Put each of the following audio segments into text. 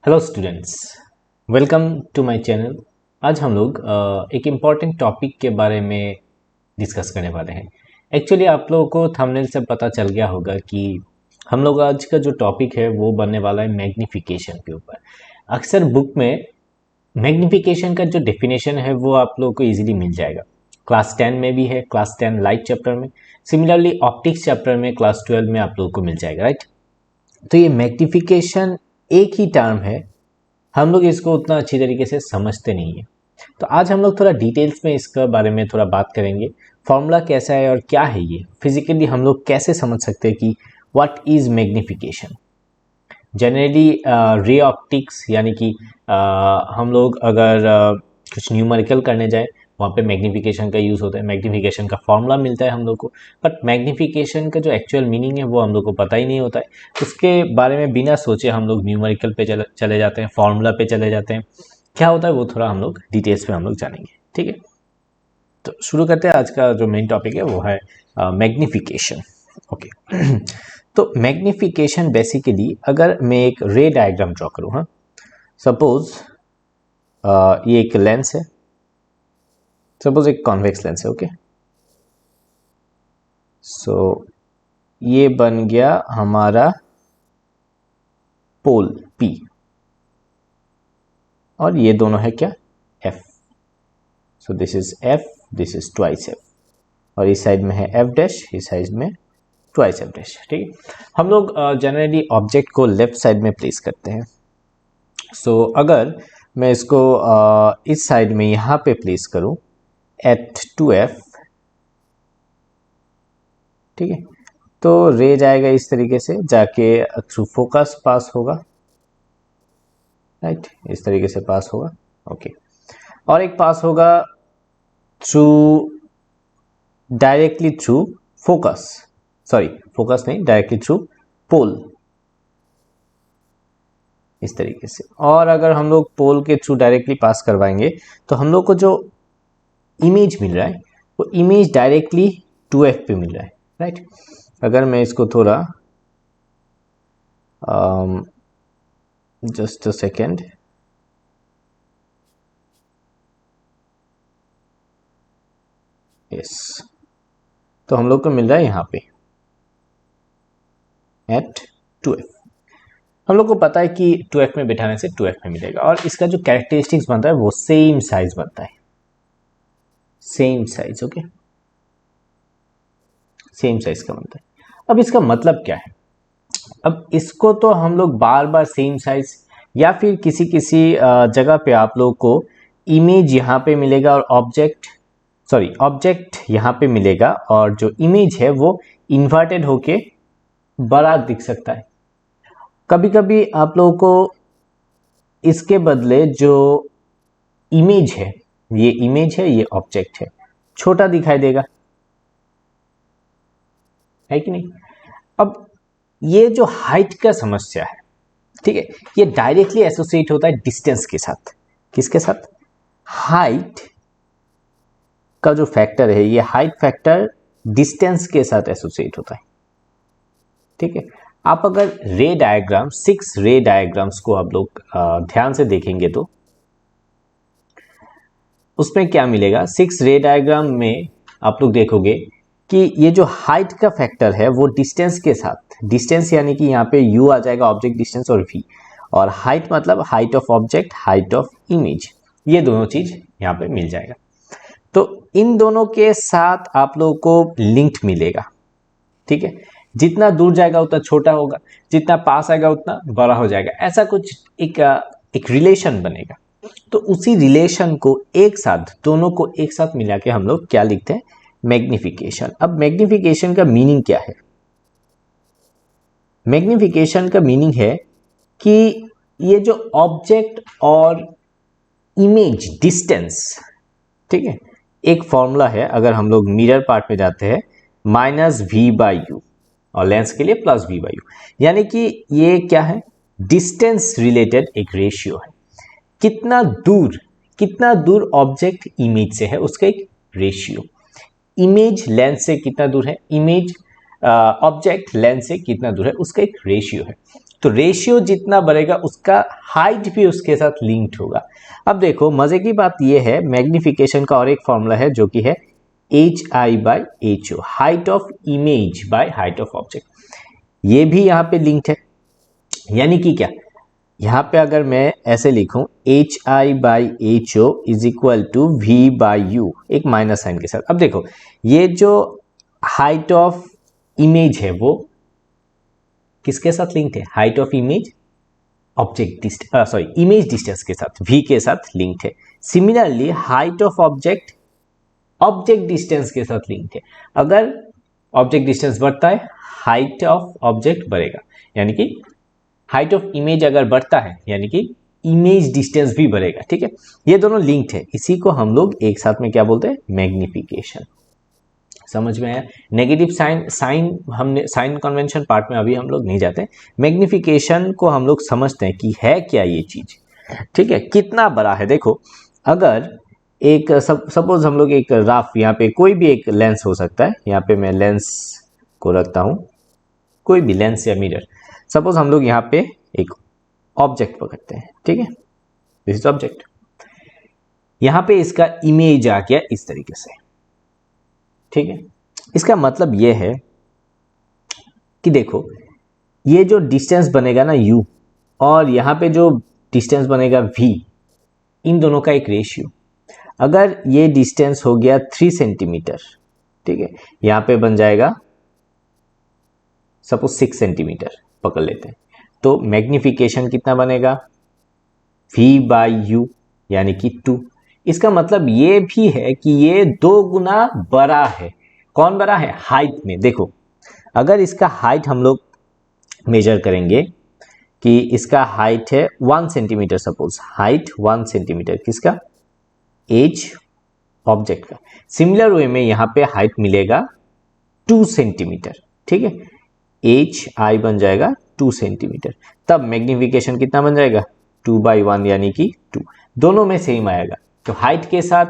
Hello students, welcome to my channel. आज हम लोग एक इम्पॉर्टेंट टॉपिक के बारे में डिस्कस करने वाले हैं। एक्चुअली आप लोगों को थंबनेल से पता चल गया होगा कि हम लोग आज का जो टॉपिक है वो बनने वाला है मैग्नीफिकेशन के ऊपर। अक्सर बुक में मैग्नीफिकेशन का जो डेफिनेशन है वो आप लोगों को इजीली मिल जाएगा। क्लास 10 में भी है, क्लास 10 लाइट चैप्टर में, सिमिलरली ऑप्टिक्स चैप्टर में, क्लास 12 में आप लोगों को मिल जाएगा, राइट। तो ये मैग्नीफिकेशन एक ही टर्म है, हम लोग इसको उतना अच्छी तरीके से समझते नहीं है। तो आज हम लोग थोड़ा डिटेल्स में इसके बारे में थोड़ा बात करेंगे। फॉर्मूला कैसा है और क्या है ये, फिजिकली हम लोग कैसे समझ सकते हैं कि what is magnification. Generally ray optics यानी कि हम लोग अगर कुछ न्यूमेरिकल करने जाए वहाँ पे मैग्नीफिकेशन का यूज़ होता है, मैग्नीफिकेशन का फॉर्मूला मिलता है हम लोग को, बट मैग्नीफिकेशन का जो एक्चुअल मीनिंग है वो हम लोग को पता ही नहीं होता है। उसके बारे में बिना सोचे हम लोग न्यूमेरिकल पे चले जाते हैं, फॉर्मूला पे चले जाते हैं। क्या होता है वो थोड़ा हम लोग डिटेल्स में हम लोग जानेंगे, ठीक है। तो शुरू करते हैं। आज का जो मेन टॉपिक है वो है मैग्नीफिकेशन। ओके तो मैग्नीफिकेशन बेसिकली अगर मैं एक रे डायग्राम ड्रॉ करूँ, हाँ, सपोज ये एक लेंस है, सपोज एक कॉन्वेक्स लेंस है, ओके। सो ये बन गया हमारा पोल P और ये दोनों है क्या, F। So this is F, this is twice F, और इस साइड में है F डैश, इस साइड में ट्वाइस F डैश, ठीक है। हम लोग जनरली ऑब्जेक्ट को लेफ्ट साइड में प्लेस करते हैं। सो अगर मैं इसको इस साइड में यहाँ पे प्लेस करूँ एट 2F, ठीक है, तो रे जाएगा इस तरीके से, जाके थ्रू फोकस पास होगा, राइट, इस तरीके से पास होगा, ओके। और एक पास होगा through, directly through focus, sorry focus नहीं, डायरेक्टली थ्रू पोल, इस तरीके से। और अगर हम लोग पोल के थ्रू डायरेक्टली पास करवाएंगे तो हम लोग को जो इमेज मिल रहा है वो इमेज डायरेक्टली 2F पे मिल रहा है, राइट। अगर मैं इसको थोड़ा जस्ट अ सेकेंड, यस, तो हम लोग को मिल रहा है यहाँ पे एट 2F। हम लोग को पता है कि 2F में बिठाने से 2F में मिलेगा, और इसका जो कैरेक्टरिस्टिक्स बनता है वो सेम साइज बनता है, same size, okay, same size का बनता है। अब इसका मतलब क्या है, अब इसको तो हम लोग बार बार सेम साइज, या फिर किसी किसी जगह पे आप लोग को इमेज यहाँ पे मिलेगा और ऑब्जेक्ट यहाँ पे मिलेगा, और जो इमेज है वो इन्वर्टेड होके बड़ा दिख सकता है। कभी कभी आप लोगों को इसके बदले जो इमेज है, ये इमेज है, ये ऑब्जेक्ट है, छोटा दिखाई देगा, है कि नहीं। अब ये जो हाइट का समस्या है, ठीक है, ये डायरेक्टली एसोसिएट होता है डिस्टेंस के साथ। किसके साथ, हाइट का जो फैक्टर है, ये हाइट फैक्टर डिस्टेंस के साथ एसोसिएट होता है, ठीक है। आप अगर रे डायग्राम, 6 रे डायग्राम्स को आप लोग ध्यान से देखेंगे तो उसमें क्या मिलेगा, 6 रे डायग्राम में आप लोग देखोगे कि ये जो हाइट का फैक्टर है वो डिस्टेंस के साथ, डिस्टेंस यानी कि यहाँ पे u आ जाएगा, ऑब्जेक्ट डिस्टेंस, और v, और हाइट मतलब height of object, height of image, ये दोनों चीज यहाँ पे मिल जाएगा। तो इन दोनों के साथ आप लोगों को लिंक्ड मिलेगा, ठीक है। जितना दूर जाएगा उतना छोटा होगा, जितना पास आएगा उतना बड़ा हो जाएगा, ऐसा कुछ एक रिलेशन बनेगा। तो उसी रिलेशन को एक साथ, दोनों को एक साथ मिला के हम लोग क्या लिखते हैं, मैग्नीफिकेशन। अब मैग्नीफिकेशन का मीनिंग क्या है, मैग्नीफिकेशन का मीनिंग है कि ये जो ऑब्जेक्ट और इमेज डिस्टेंस, ठीक है, एक फॉर्मूला है, अगर हम लोग मिरर पार्ट में जाते हैं, -v/u, और लेंस के लिए +v/u, यानी कि ये क्या है, डिस्टेंस रिलेटेड एक रेशियो है। कितना दूर ऑब्जेक्ट इमेज से है उसका एक रेशियो। इमेज लेंस से कितना दूर है, इमेज ऑब्जेक्ट लेंस से कितना दूर है, उसका एक रेशियो है। तो रेशियो जितना बढ़ेगा उसका हाइट भी उसके साथ लिंक्ड होगा। अब देखो मजे की बात यह है, मैग्निफिकेशन का और एक फॉर्मूला है जो कि है HI/HO, height of image by height of object. ये भी यहाँ पे लिंक्ड है, यानी कि क्या, यहाँ पे अगर मैं ऐसे लिखूं HI/HO is equal to V/U, एक माइनस साइन के साथ। अब देखो ये जो हाइट ऑफ इमेज है वो किसके साथ लिंक्ड है, height of image object image distance के साथ, V के साथ लिंक्ड है। Similarly height of object object distance के साथ लिंक्ड है। अगर ऑब्जेक्ट डिस्टेंस बढ़ता है हाइट ऑफ ऑब्जेक्ट बढ़ेगा, यानी कि हाइट ऑफ इमेज अगर बढ़ता है यानी कि इमेज डिस्टेंस भी बढ़ेगा। ठीक है, ये दोनों लिंक्ड है, इसी को हम लोग एक साथ में क्या बोलते हैं, मैग्निफिकेशन। समझ में आया। नेगेटिव साइन हमने साइन कन्वेंशन पार्ट में अभी हम लोग नहीं जाते, मैग्निफिकेशन को हम लोग समझते हैं कि है क्या ये चीज। ठीक है, कितना बड़ा है। देखो अगर एक सपोज हम लोग एक राफ, यहाँ पे कोई भी एक लेंस हो सकता है, यहाँ पे मैं लेंस को रखता हूं, कोई भी लेंस या मिरर। सपोज हम लोग यहाँ पे एक ऑब्जेक्ट पकड़ते हैं, ठीक है, दिस इज ऑब्जेक्ट। यहाँ पे इसका इमेज आ गया इस तरीके से, ठीक है। इसका मतलब ये है कि देखो ये जो डिस्टेंस बनेगा ना u, और यहाँ पे जो डिस्टेंस बनेगा v, इन दोनों का एक रेशियो। अगर ये डिस्टेंस हो गया 3 सेंटीमीटर, ठीक है, यहाँ पे बन जाएगा सपोज 6 सेंटीमीटर पकड़ लेते हैं, तो मैग्निफिकेशन कितना बनेगा, V/U यानी कि 2। इसका मतलब ये भी है कि ये 2 गुना बड़ा है। कौन बड़ा है, हाइट में। देखो अगर इसका हाइट हम लोग मेजर करेंगे कि इसका हाइट है 1 सेंटीमीटर, सपोज हाइट 1 सेंटीमीटर किसका, एज ऑब्जेक्ट का। सिमिलर वे में यहाँ पे हाइट मिलेगा 2 सेंटीमीटर, ठीक है, HI बन जाएगा 2 सेंटीमीटर। तब मैग्निफिकेशन कितना बन जाएगा, 2/1 यानी कि 2। दोनों में सेम आएगा। तो हाइट के साथ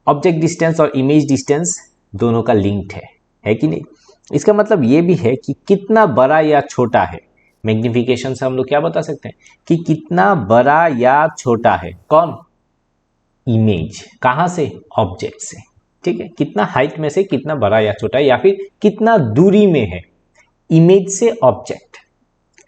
ऑब्जेक्ट डिस्टेंस और इमेज डिस्टेंस दोनों का लिंक्ड है कि नहीं। इसका मतलब ये भी है कि कितना बड़ा या छोटा है। मैग्निफिकेशन से हम लोग क्या बता सकते हैं कि कितना बड़ा या छोटा है कौन, इमेज। कहां से, ऑब्जेक्ट से। ठीक है, कितना हाइट में से कितना बड़ा या छोटा है, या फिर कितना दूरी में है इमेज से ऑब्जेक्ट।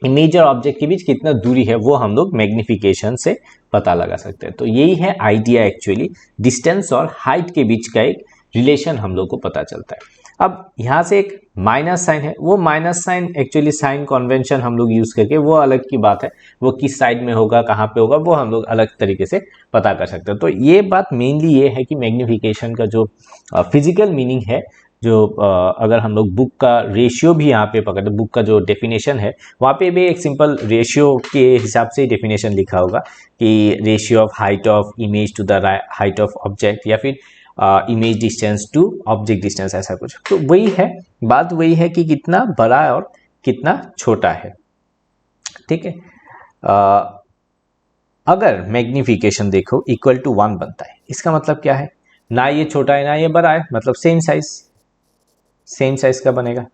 इमेज और ऑब्जेक्ट के बीच कितना दूरी है वो हम लोग मैग्निफिकेशन से पता लगा सकते हैं। तो यही है आइडिया, एक्चुअली डिस्टेंस और हाइट के बीच का एक रिलेशन हम लोग को पता चलता है। अब यहाँ से एक माइनस साइन है, वो minus sign actually sign convention हम लोग यूज करके, वो अलग की बात है, वो किस साइड में होगा कहाँ पे होगा वो हम लोग अलग तरीके से पता कर सकते हैं। तो ये बात मेनली ये है कि मैग्निफिकेशन का जो फिजिकल मीनिंग है, जो अगर हम लोग बुक का रेशियो भी यहाँ पे पकड़ते, बुक का जो डेफिनेशन है वहाँ पे भी एक सिंपल रेशियो के हिसाब से डेफिनेशन लिखा होगा कि ratio of height of image to the height of object, या फिर image distance to object distance, ऐसा कुछ। तो वही है बात, वही है कि कितना बड़ा और कितना छोटा है। ठीक है, अगर मैग्निफिकेशन देखो इक्वल टू 1 बनता है, इसका मतलब क्या है, ना ये छोटा है ना ये बड़ा है, मतलब सेम साइज का बनेगा।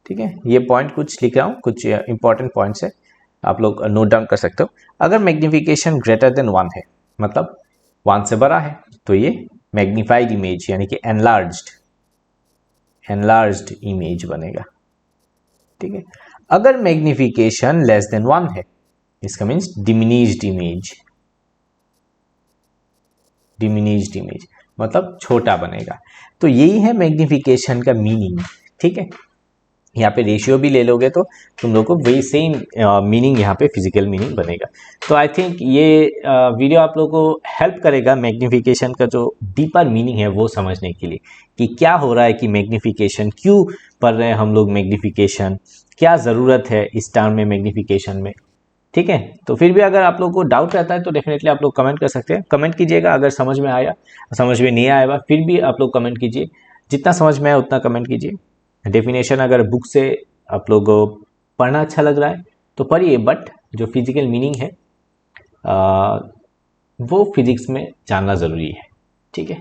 ठीक है, ये पॉइंट कुछ लिख रहा हूं, कुछ इंपॉर्टेंट पॉइंट्स है, आप लोग नोट डाउन कर सकते हो। अगर मैग्निफिकेशन ग्रेटर देन 1 है, मतलब 1 से बड़ा है, तो ये मैग्निफाइड इमेज यानी कि एनलार्ज्ड इमेज बनेगा। ठीक है, अगर मैग्निफिकेशन लेस देन 1 है, इसका मीन्स डिमिनिश्ड इमेज मतलब छोटा बनेगा। तो यही है मैग्निफिकेशन का मीनिंग। ठीक है, यहाँ पे रेशियो भी ले लोगे तो तुम लोग को वही सेम मीनिंग यहाँ पे फिजिकल मीनिंग बनेगा। तो आई थिंक ये वीडियो आप लोगों को हेल्प करेगा मैग्निफिकेशन का जो डीपर मीनिंग है वो समझने के लिए, कि क्या हो रहा है, कि मैग्निफिकेशन क्यों पढ़ रहे हैं हम लोग, मैग्निफिकेशन क्या ज़रूरत है इस टर्म में, मैग्निफिकेशन में। ठीक है, तो फिर भी अगर आप लोग को डाउट रहता है तो डेफिनेटली आप लोग कमेंट कर सकते हैं, कमेंट कीजिएगा। अगर समझ में आया, समझ में नहीं आया फिर भी आप लोग कमेंट कीजिए, जितना समझ में आया उतना कमेंट कीजिए। डेफिनेशन अगर बुक से आप लोग को पढ़ना अच्छा लग रहा है तो पढ़िए, बट जो फिजिकल मीनिंग है वो फिजिक्स में जानना ज़रूरी है। ठीक है,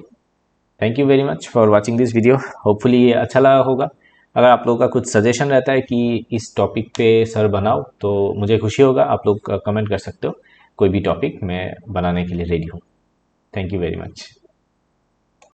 thank you very much for watching this video. Hopefully ये अच्छा लगा होगा। अगर आप लोगों का कुछ सजेशन रहता है कि इस टॉपिक पे सर बनाओ तो मुझे खुशी होगा, आप लोग कमेंट कर सकते हो। कोई भी टॉपिक मैं बनाने के लिए रेडी हूँ। Thank you very much.